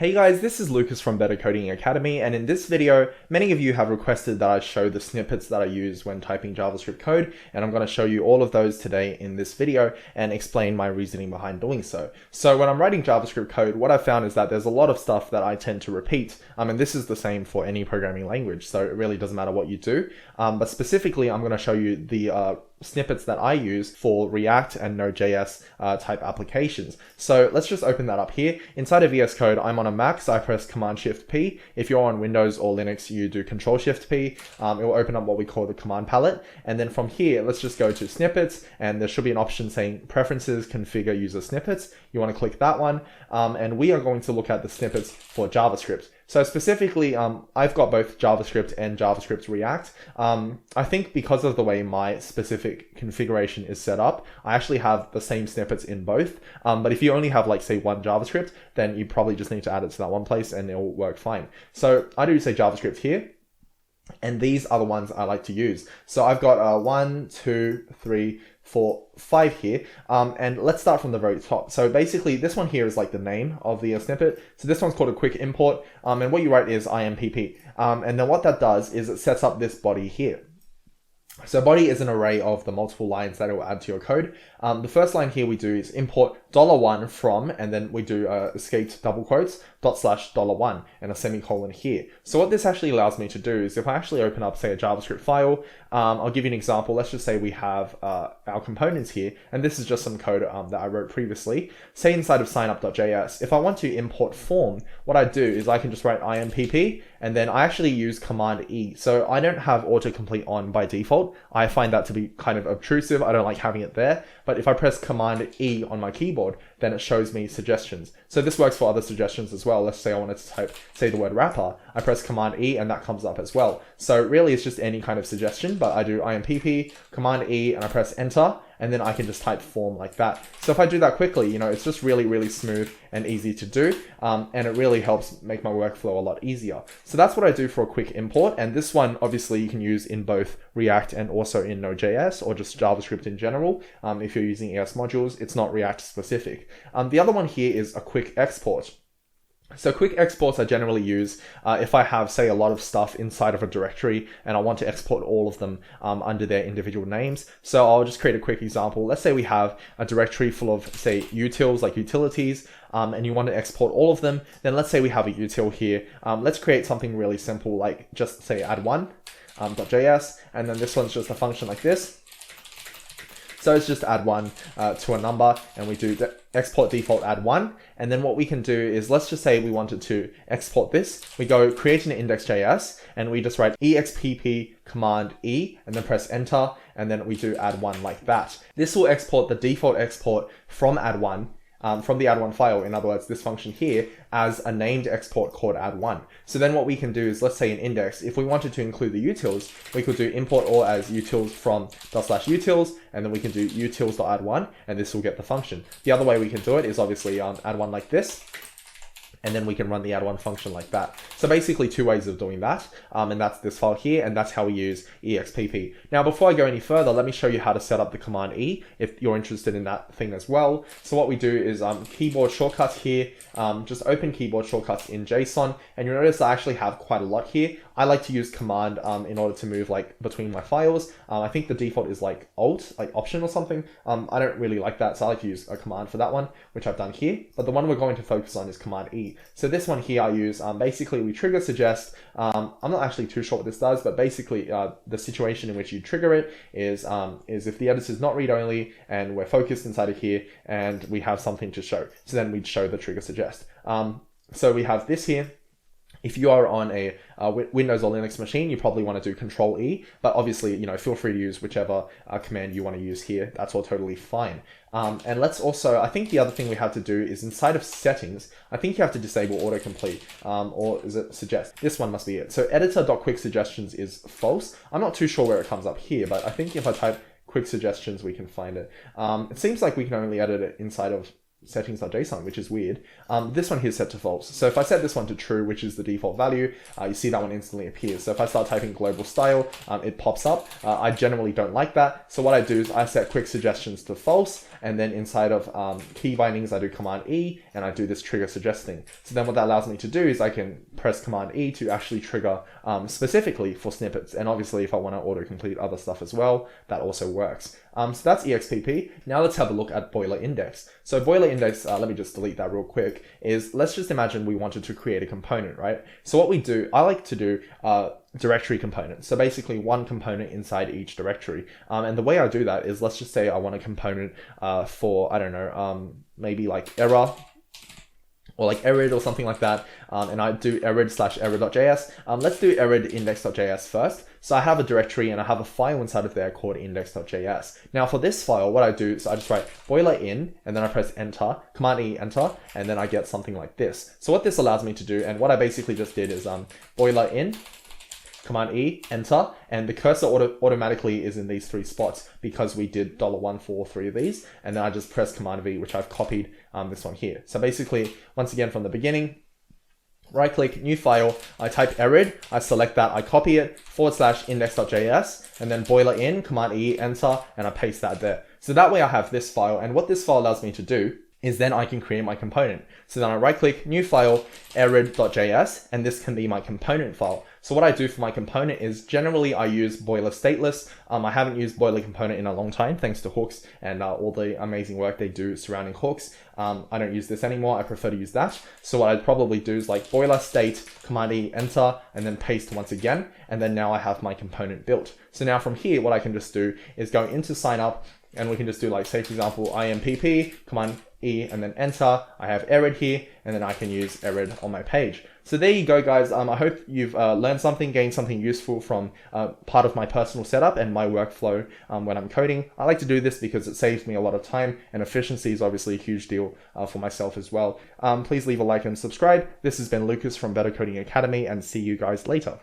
Hey guys, this is Lucas from Better Coding Academy, and in this video, many of you have requested that I show the snippets that I use when typing JavaScript code, and I'm going to show you all of those today in this video and explain my reasoning behind doing so. So when I'm writing JavaScript code, what I've found is that there's a lot of stuff that I tend to repeat, and this is the same for any programming language, so it really doesn't matter what you do, but specifically I'm going to show you the snippets that I use for React and Node.js type applications. So let's just open that up here. Inside of VSCode, I'm on a Mac, so I press Command-Shift-P. If you're on Windows or Linux, you do Control-Shift-P. It will open up what we call the command palette. And then from here, let's just go to snippets, and there should be an option saying Preferences, Configure User Snippets. You want to click that one, and we are going to look at the snippets for JavaScript. So specifically, I've got both JavaScript and JavaScript React. I think because of the way my specific configuration is set up, I actually have the same snippets in both. But if you only have like say one JavaScript, then you probably just need to add it to that one place and it will work fine. So I do say JavaScript here. And these are the ones I like to use. So I've got 1, 2, 3, 4, 5 here. And let's start from the very top. So basically this one here is like the name of the snippet. So this one's called a QuickImport. And what you write is IMPP. And then what that does is it sets up this body here. So body is an array of the multiple lines that it will add to your code. The first line here we do is import $1 from, and then we do escaped double quotes, /$1 and a semicolon here. So what this actually allows me to do is if I actually open up, say, a JavaScript file, I'll give you an example. Let's just say we have our components here, and this is just some code that I wrote previously. Say inside of signup.js, if I want to import form, what I do is I can just write IMPP, and then I actually use Command E. So I don't have autocomplete on by default. I find that to be kind of obtrusive. I don't like having it there. But if I press Command E on my keyboard, then it shows me suggestions. So this works for other suggestions as well. Let's say I wanted to type, say, the word wrapper. I press Command E and that comes up as well. So really it's just any kind of suggestion, but I do IMPP, Command E, and I press enter, and then I can just type form like that. So if I do that quickly, it's just really, really smooth and easy to do. And it really helps make my workflow a lot easier. So that's what I do for a quick import. And this one, obviously you can use in both React and also in Node.js or just JavaScript in general. If you're using ES modules, it's not React specific. The other one here is a quick export. So quick exports I generally use if I have, say, a lot of stuff inside of a directory and I want to export all of them under their individual names. So I'll just create a quick example. Let's say we have a directory full of, say, utils, like utilities, and you want to export all of them. Then let's say we have a util here. Let's create something really simple, like just say AddOne, .js, and then this one's just a function like this. So it's just AddOne to a number, and we do the export default AddOne. And then what we can do is, let's just say we wanted to export this. We go create an index.js, and we just write expp command E, and then press enter, and then we do AddOne like that. This will export the default export from AddOne, from the AddOne file, in other words, this function here, as a named export called AddOne. So then what we can do is, let's say in index, if we wanted to include the utils, we could do import all as utils from /utils, and then we can do utils.addone, and this will get the function. The other way we can do it is obviously AddOne like this, and then we can run the AddOne function like that. So basically two ways of doing that, and that's this file here, and that's how we use expp. Now before I go any further, let me show you how to set up the Command E if you're interested in that thing as well. So what we do is keyboard shortcuts here, just open keyboard shortcuts in JSON, and you'll notice I actually have quite a lot here. I like to use Command in order to move like between my files. I think the default is like Alt, like Option or something. I don't really like that, so I like to use a command for that one, which I've done here. But the one we're going to focus on is Command E. So this one here I use, basically we trigger suggest. I'm not actually too sure what this does, but basically the situation in which you trigger it is if the editor is not read-only and we're focused inside of here and we have something to show. So then we'd show the trigger suggest. So we have this here. If you are on a Windows or Linux machine, you probably want to do Control E, but obviously, feel free to use whichever command you want to use here. That's all totally fine. And let's also, I think the other thing we have to do is inside of settings, I think you have to disable autocomplete, or is it suggest? This one must be it. So editor.quicksuggestions is false. I'm not too sure where it comes up here, but I think if I type quick suggestions, we can find it. It seems like we can only edit it inside of settings.json, which is weird. This one here is set to false. So if I set this one to true, which is the default value, you see that one instantly appears. So if I start typing global style, it pops up. I generally don't like that. So what I do is I set quick suggestions to false, and then inside of key bindings, I do Command E, and I do this trigger suggesting. So then what that allows me to do is I can press Command E to actually trigger specifically for snippets. And obviously if I want to autocomplete other stuff as well, that also works. So that's EXPP. Now let's have a look at boiler index. So boiler index, let me just delete that real quick, is let's just imagine we wanted to create a component, right? So what we do, I like to do directory components. So basically one component inside each directory. And the way I do that is, let's just say I want a component for, I don't know, maybe like error, or like error or something like that, and I do error/error.js. Let's do error.index.js first. So I have a directory and I have a file inside of there called index.js. Now for this file, what I do is I just write boiler in, and then I press enter, Command E, enter, and then I get something like this. So what this allows me to do, and what I basically just did is boiler in, Command E, enter, and the cursor automatically is in these three spots because we did $1 for all three of these, and then I just press Command V, which I've copied this one here. So basically, once again from the beginning, right click, new file, I type error, I select that, I copy it, /index.js, and then boiler in, Command E, enter, and I paste that there. So that way I have this file, and what this file allows me to do is then I can create my component. So then I right click, new file, error.js, and this can be my component file. So what I do for my component is generally I use boiler stateless. I haven't used boiler component in a long time, thanks to hooks and all the amazing work they do surrounding hooks. I don't use this anymore, I prefer to use that. So what I'd probably do is like boiler state, Command E, enter, and then paste once again. And then now I have my component built. So now from here, what I can just do is go into sign up, and we can just do like, say for example, IMPP, Command E, and then enter. I have error here, and then I can use error on my page. So there you go, guys. I hope you've learned something, gained something useful from part of my personal setup and my workflow when I'm coding. I like to do this because it saves me a lot of time, and efficiency is obviously a huge deal for myself as well. Please leave a like and subscribe. This has been Lucas from Better Coding Academy, and see you guys later.